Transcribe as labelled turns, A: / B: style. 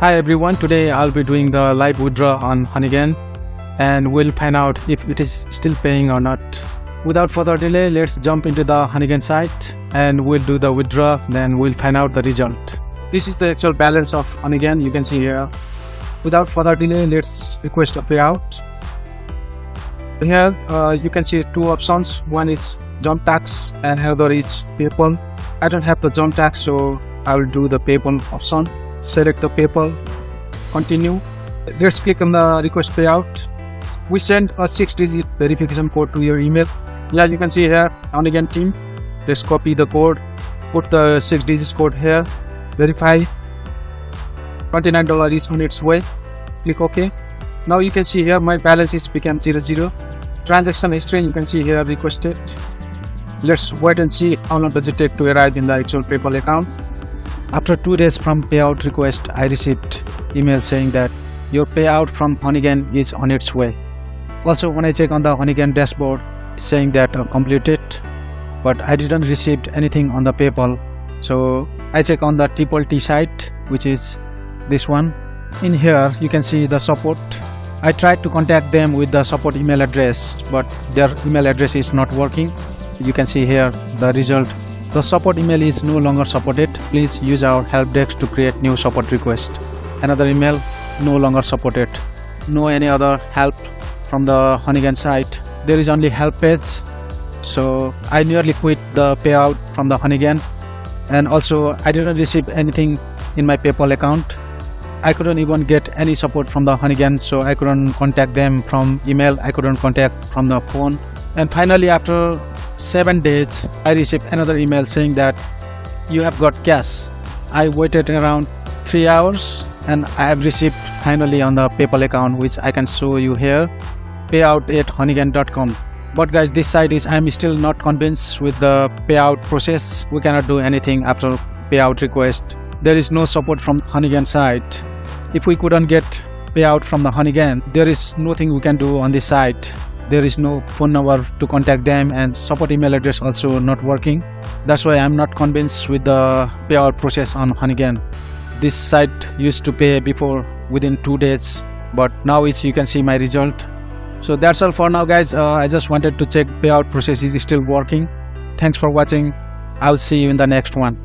A: Hi everyone, today I'll be doing the live withdraw on Honeygain and we'll find out if it is still paying or not. Without further delay, let's jump into the Honeygain site and we'll do the withdraw, then we'll find out the result. This is the actual balance of Honeygain, you can see here. Without further delay, let's request a payout. Here you can see two options. One is jump tax and another is PayPal. I don't have the jump tax, so I will do the PayPal option. Select the PayPal, continue. Let's click on the request payout. We send a 6-digit verification code to your email. Yeah, you can see here, Honeygain team. Let's copy the code, put the 6-digit code here, verify. $29 is on its way. Click OK. Now you can see here my balance is become 00. Transaction history you can see here requested. Let's wait and see how long does it take to arrive in the actual PayPal account. After 2 days from payout request, I received email saying that your payout from Honeygain is on its way. Also, when I check on the Honeygain dashboard, saying that completed, but I didn't receive anything on the PayPal. So I check on the T site, which is this one. In here, you can see the support. I tried to contact them with the support email address, but their email address is not working. You can see here the result. The support email is no longer supported. Please use our help desk to create new support request. Another email, no longer supported. No any other help from the Honeygain site. There is only help page. So I nearly quit the payout from the Honeygain, and also I didn't receive anything in my PayPal account. I couldn't even get any support from the Honeygain, so I couldn't contact them from email. I couldn't contact from the phone. And finally, after 7 days, I received another email saying that you have got cash. I waited around 3 hours and I have received finally on the PayPal account, which I can show you here, payout@honeygain.com. But guys, this site is, I'm still not convinced with the payout process. We cannot do anything after payout request. There is no support from Honeygain site. If we couldn't get payout from the Honeygain, there is nothing we can do on this site. There is no phone number to contact them, and support email address also not working. That's why I'm not convinced with the payout process on Honeygain. This site used to pay before within 2 days, but now you can see my result. So that's all for now, guys. I just wanted to check payout process is still working. Thanks for watching. I'll see you in the next one.